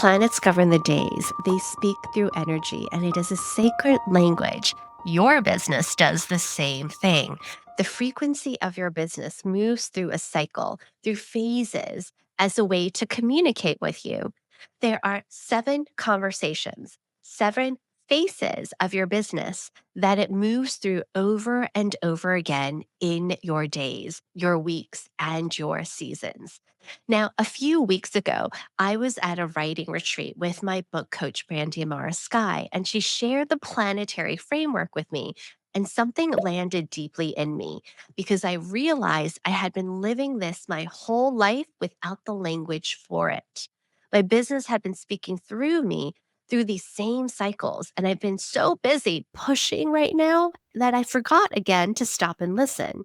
Planets govern the days. They speak through energy, and it is a sacred language. Your business does the same thing. The frequency of your business moves through a cycle, through phases, as a way to communicate with you. There are seven conversations, seven phases of your business that it moves through over and over again in your days, your weeks, and your seasons. Now, a few weeks ago, I was at a writing retreat with my book coach, Brandy Amara Sky, and she shared the planetary framework with me. And something landed deeply in me because I realized I had been living this my whole life without the language for it. My business had been speaking through me through these same cycles. And I've been so busy pushing right now that I forgot again to stop and listen.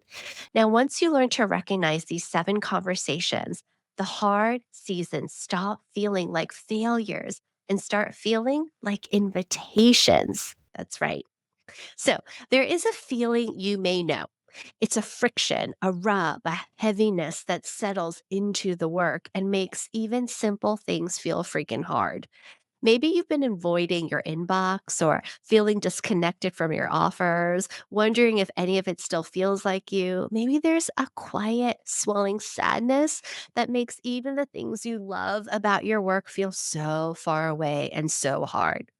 Now, once you learn to recognize these seven conversations, the hard seasons stop feeling like failures and start feeling like invitations. That's right. So, there is a feeling you may know. It's a friction, a rub, a heaviness that settles into the work and makes even simple things feel freaking hard. Maybe you've been avoiding your inbox or feeling disconnected from your offers, wondering if any of it still feels like you. Maybe there's a quiet, swelling sadness that makes even the things you love about your work feel so far away and so hard.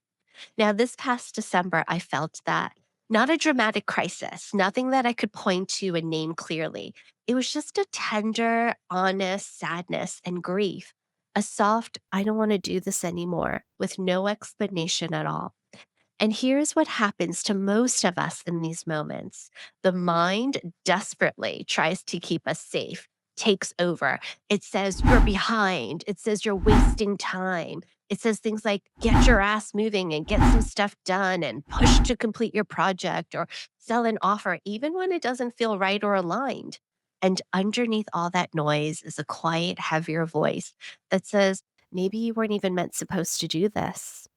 Now, this past December, I felt that. Not a dramatic crisis, nothing that I could point to and name clearly. It was just a tender, honest sadness and grief. A soft, I don't want to do this anymore, with no explanation at all. And here's what happens to most of us in these moments: the mind desperately tries to keep us safe, takes over. It says, you're behind. It says, you're wasting time. It says things like, get your ass moving and get some stuff done and push to complete your project or sell an offer, even when it doesn't feel right or aligned. And underneath all that noise is a quiet, heavier voice that says, maybe you weren't even meant supposed to do this.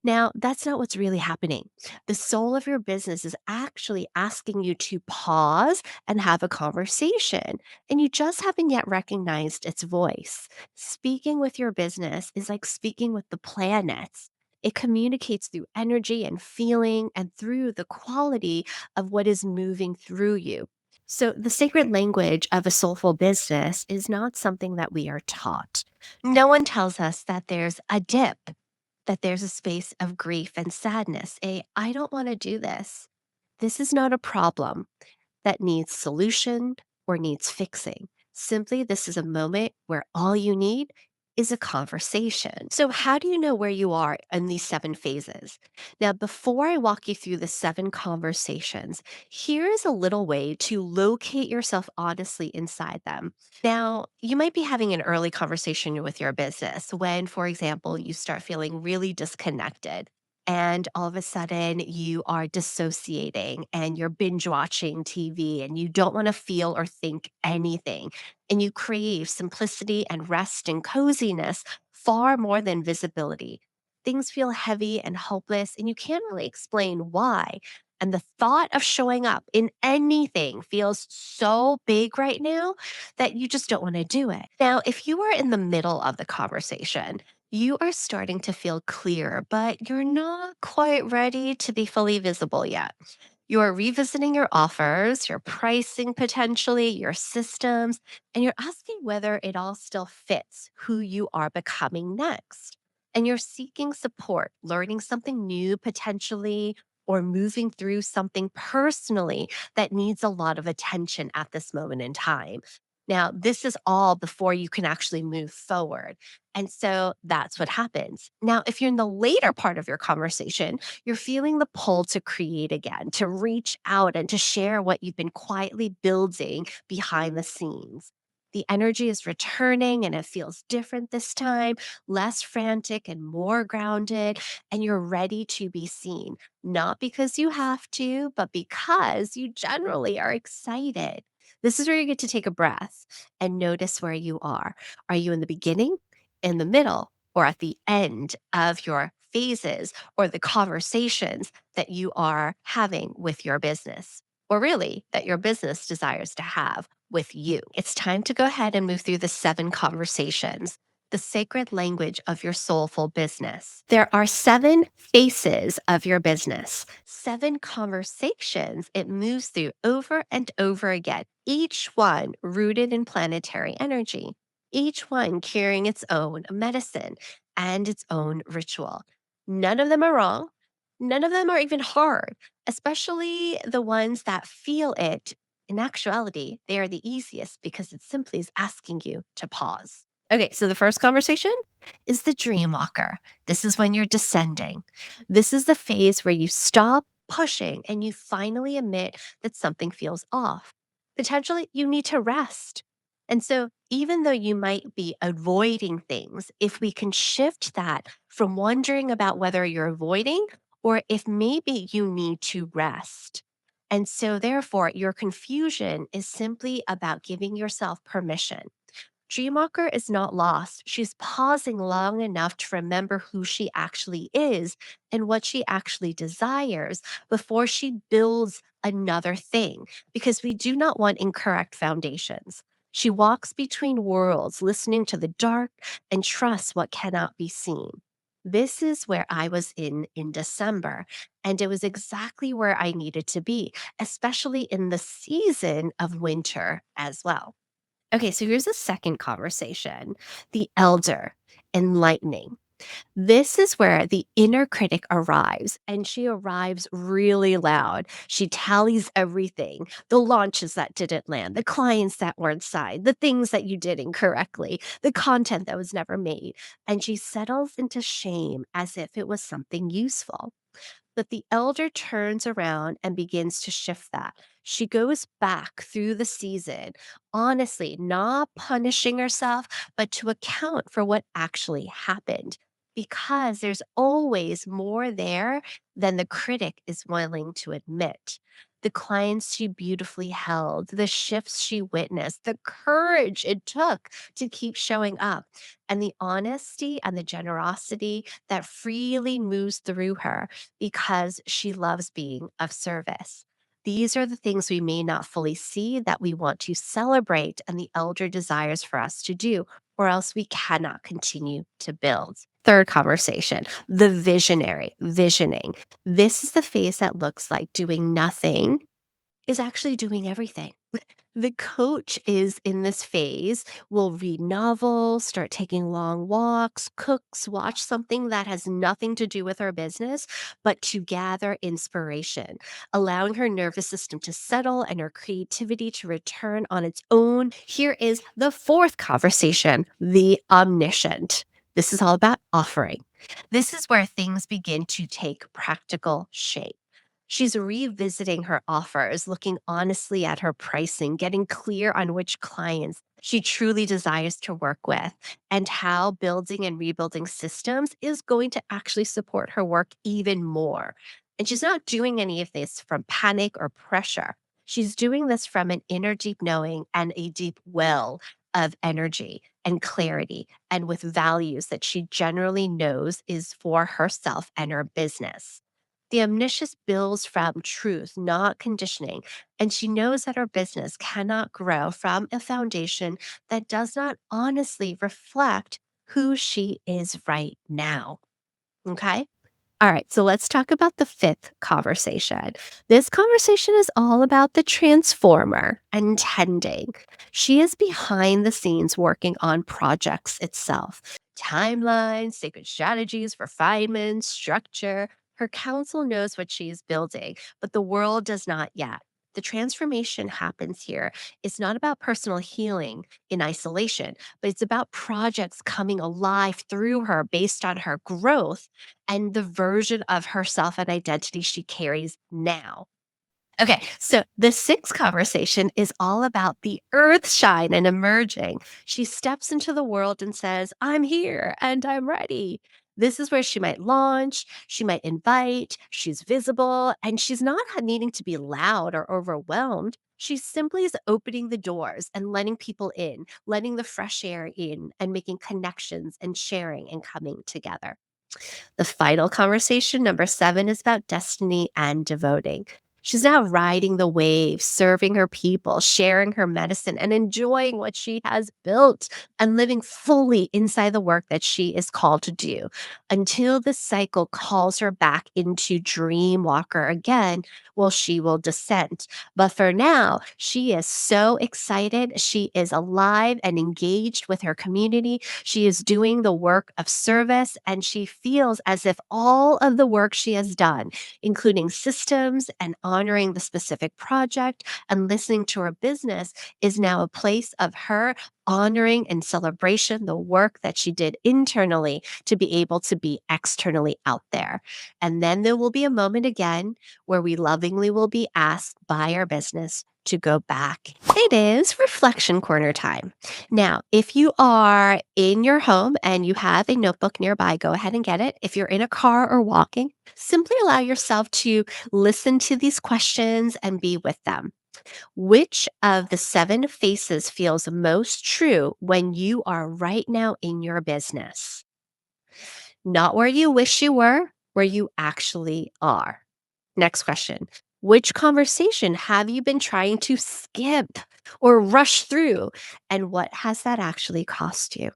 Now, that's not what's really happening. The soul of your business is actually asking you to pause and have a conversation, and you just haven't yet recognized its voice. Speaking with your business is like speaking with the planets. It communicates through energy and feeling and through the quality of what is moving through you. So, the sacred language of a soulful business is not something that we are taught. No one tells us that there's a dip, that there's a space of grief and sadness. I don't want to do this. This is not a problem that needs solution or needs fixing. Simply, this is a moment where all you need is a conversation. So, how do you know where you are in these seven phases? Now, before I walk you through the seven conversations, here is a little way to locate yourself honestly inside them. Now, you might be having an early conversation with your business when, for example, you start feeling really disconnected and all of a sudden you are dissociating and you're binge watching TV and you don't want to feel or think anything. And you crave simplicity and rest and coziness far more than visibility. Things feel heavy and hopeless, and you can't really explain why. And the thought of showing up in anything feels so big right now that you just don't want to do it. Now, if you are in the middle of the conversation, you are starting to feel clear, but you're not quite ready to be fully visible yet. You're revisiting your offers, your pricing potentially, your systems, and you're asking whether it all still fits who you are becoming next. And you're seeking support, learning something new potentially, or moving through something personally that needs a lot of attention at this moment in time. Now, this is all before you can actually move forward. And so that's what happens. Now, if you're in the later part of your conversation, you're feeling the pull to create again, to reach out and to share what you've been quietly building behind the scenes. The energy is returning and it feels different this time, less frantic and more grounded, and you're ready to be seen. Not because you have to, but because you generally are excited. This is where you get to take a breath and notice where you are. Are you in the beginning, in the middle, or at the end of your phases or the conversations that you are having with your business, or really that your business desires to have with you? It's time to go ahead and move through the seven conversations. the sacred language of your soulful business. There are 7 faces of your business, 7 conversations it moves through over and over again, each one rooted in planetary energy, each one carrying its own medicine and its own ritual. None of them are wrong. None of them are even hard, especially the ones that feel it. In actuality, they are the easiest because it simply is asking you to pause. Okay, so the first conversation is the dream walker. This is when you're descending. This is the phase where you stop pushing and you finally admit that something feels off. Potentially, you need to rest. And so, even though you might be avoiding things, if we can shift that from wondering about whether you're avoiding or if maybe you need to rest. And so, therefore, your confusion is simply about giving yourself permission. Dreamwalker is not lost. She's pausing long enough to remember who she actually is and what she actually desires before she builds another thing, because we do not want incorrect foundations. She walks between worlds, listening to the dark and trusts what cannot be seen. This is where I was in December, and it was exactly where I needed to be, especially in the season of winter as well. Okay, so here's a second conversation, the elder, enlightening. This is where the inner critic arrives, and she arrives really loud. She tallies everything, the launches that didn't land, the clients that weren't signed, the things that you did incorrectly, the content that was never made. And she settles into shame as if it was something useful. But the elder turns around and begins to shift that. She goes back through the season, honestly, not punishing herself, but to account for what actually happened. Because there's always more there than the critic is willing to admit. The clients she beautifully held, the shifts she witnessed, the courage it took to keep showing up, and the honesty and the generosity that freely moves through her because she loves being of service. These are the things we may not fully see that we want to celebrate and the elder desires for us to do, or else we cannot continue to build. Third conversation, the visionary, visioning. This is the phase that looks like doing nothing is actually doing everything. The coach is in this phase, will read novels, start taking long walks, cooks, watch something that has nothing to do with her business, but to gather inspiration, allowing her nervous system to settle and her creativity to return on its own. Here is the fourth conversation, the omniscient. This is all about offering. This is where things begin to take practical shape. She's revisiting her offers, looking honestly at her pricing, getting clear on which clients she truly desires to work with, and how building and rebuilding systems is going to actually support her work even more. And she's not doing any of this from panic or pressure. She's doing this from an inner deep knowing and a deep well of energy and clarity, and with values that she generally knows is for herself and her business. The omniscience builds from truth, not conditioning, and she knows that her business cannot grow from a foundation that does not honestly reflect who she is right now. Okay. All right, so let's talk about the fifth conversation. This conversation is all about the transformer and tending. She is behind the scenes working on projects itself, timelines, sacred strategies, refinement, structure. Her council knows what she is building, but the world does not yet. The transformation happens here. It's not about personal healing in isolation, but it's about projects coming alive through her based on her growth and the version of herself and identity she carries now. Okay, so the sixth conversation is all about the earth shine and emerging. She steps into the world and says, I'm here and I'm ready. This is where she might launch, she might invite, she's visible, and she's not needing to be loud or overwhelmed. She simply is opening the doors and letting people in, letting the fresh air in, and making connections and sharing and coming together. The final conversation, number 7, is about destiny and devoting. She's now riding the wave, serving her people, sharing her medicine, and enjoying what she has built and living fully inside the work that she is called to do until the cycle calls her back into Dream Walker again. Well, she will descend. But for now, she is so excited. She is alive and engaged with her community. She is doing the work of service, and she feels as if all of the work she has done, including systems and honoring the specific project and listening to her business, is now a place of her honoring and celebration the work that she did internally to be able to be externally out there. And then there will be a moment again where we lovingly will be asked by our business to go back. It is reflection corner time. Now, if you are in your home and you have a notebook nearby, go ahead and get it. If you're in a car or walking, simply allow yourself to listen to these questions and be with them. Which of the seven faces feels most true when you are right now in your business? Not where you wish you were, where you actually are. Next question. Which conversation have you been trying to skip or rush through? And what has that actually cost you?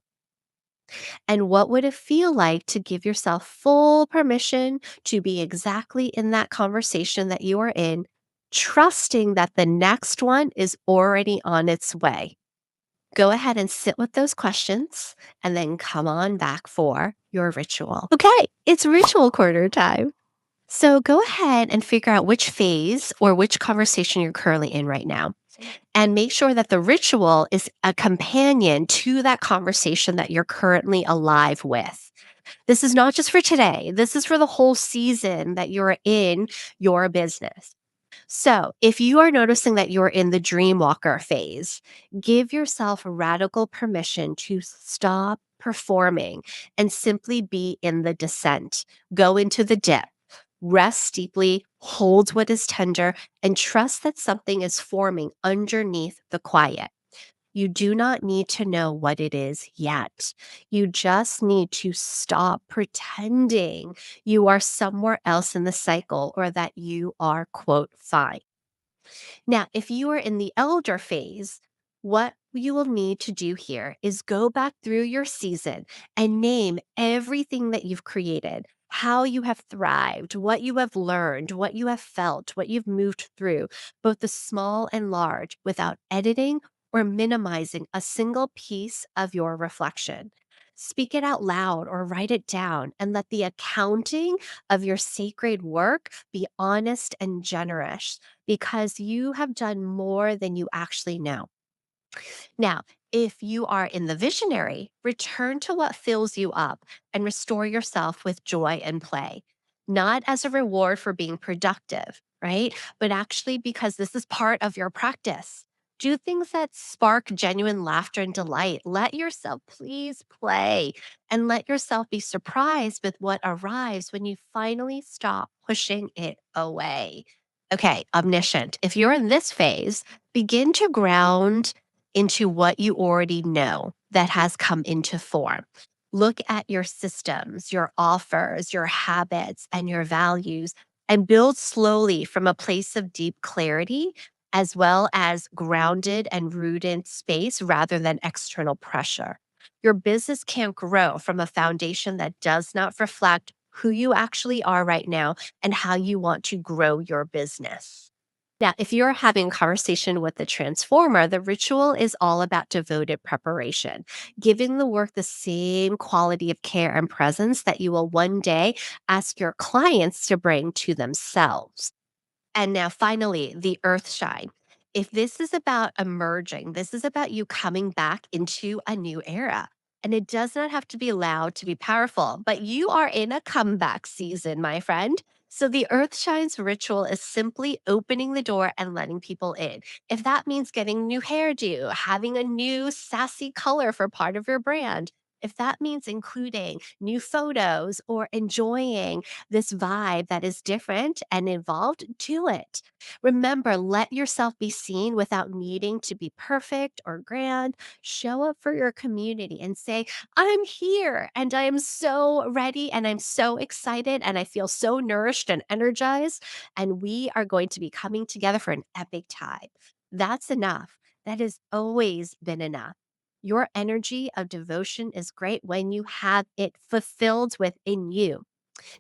And what would it feel like to give yourself full permission to be exactly in that conversation that you are in, trusting that the next one is already on its way? Go ahead and sit with those questions and then come on back for your ritual. Okay, it's ritual quarter time. So go ahead and figure out which phase or which conversation you're currently in right now. And make sure that the ritual is a companion to that conversation that you're currently alive with. This is not just for today, this is for the whole season that you're in your business. So, if you are noticing that you're in the dream walker phase, give yourself radical permission to stop performing and simply be in the descent. Go into the dip, rest deeply, hold what is tender, and trust that something is forming underneath the quiet. You do not need to know what it is yet. You just need to stop pretending you are somewhere else in the cycle or that you are, quote, fine. Now, if you are in the elder phase, what you will need to do here is go back through your season and name everything that you've created, how you have thrived, what you have learned, what you have felt, what you've moved through, both the small and large, without editing or minimizing a single piece of your reflection. Speak it out loud or write it down and let the accounting of your sacred work be honest and generous because you have done more than you actually know. Now, if you are in the visionary, return to what fills you up and restore yourself with joy and play, not as a reward for being productive, right? But actually because this is part of your practice. Do things that spark genuine laughter and delight. Let yourself please play and let yourself be surprised with what arrives when you finally stop pushing it away. Okay, omniscient. If you're in this phase, begin to ground into what you already know that has come into form. Look at your systems, your offers, your habits, and your values, and build slowly from a place of deep clarity, as well as grounded and rooted space rather than external pressure. Your business can't grow from a foundation that does not reflect who you actually are right now and how you want to grow your business. Now, if you're having a conversation with the transformer, the ritual is all about devoted preparation, giving the work the same quality of care and presence that you will one day ask your clients to bring to themselves. And now, finally, the earth shine. If this is about emerging, this is about you coming back into a new era. And it does not have to be loud to be powerful, but you are in a comeback season, my friend. So the earth shines ritual is simply opening the door and letting people in. If that means getting a new hairdo, having a new sassy color for part of your brand, If that means including new photos or enjoying this vibe that is different and involved, do it. Remember, let yourself be seen without needing to be perfect or grand. Show up for your community and say, I'm here and I am so ready and I'm so excited and I feel so nourished and energized. And we are going to be coming together for an epic time. That's enough. That has always been enough. Your energy of devotion is great when you have it fulfilled within you.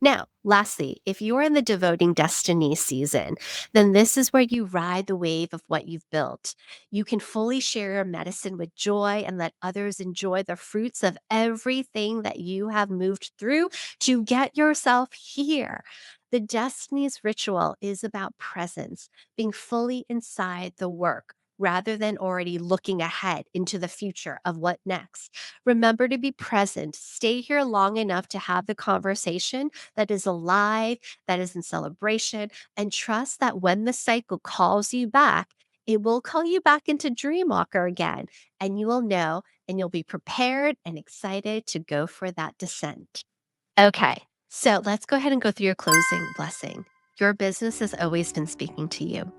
Now, lastly, if you're in the devoting destiny season, then this is where you ride the wave of what you've built. You can fully share your medicine with joy and let others enjoy the fruits of everything that you have moved through to get yourself here. The Destiny's ritual is about presence, being fully inside the work rather than already looking ahead into the future of what next. Remember to be present. Stay here long enough to have the conversation that is alive, that is in celebration, and trust that when the cycle calls you back, it will call you back into Dreamwalker again, and you will know and you'll be prepared and excited to go for that descent. Okay, so let's go ahead and go through your closing blessing. Your business has always been speaking to you.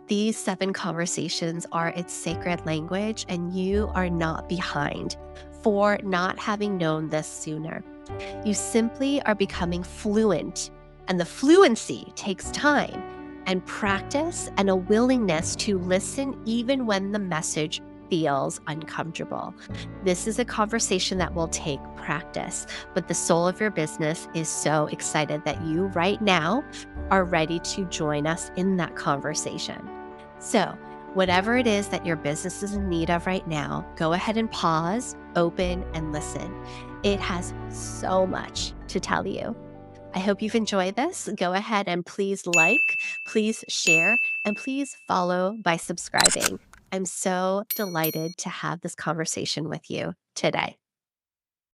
These 7 conversations are its sacred language, and you are not behind for not having known this sooner. You simply are becoming fluent, and the fluency takes time and practice and a willingness to listen even when the message feels uncomfortable. This is a conversation that will take practice, but the soul of your business is so excited that you right now are ready to join us in that conversation. So, whatever it is that your business is in need of right now, go ahead and pause, open, and listen. It has so much to tell you. I hope you've enjoyed this. Go ahead and please like, please share, and please follow by subscribing. I'm so delighted to have this conversation with you today.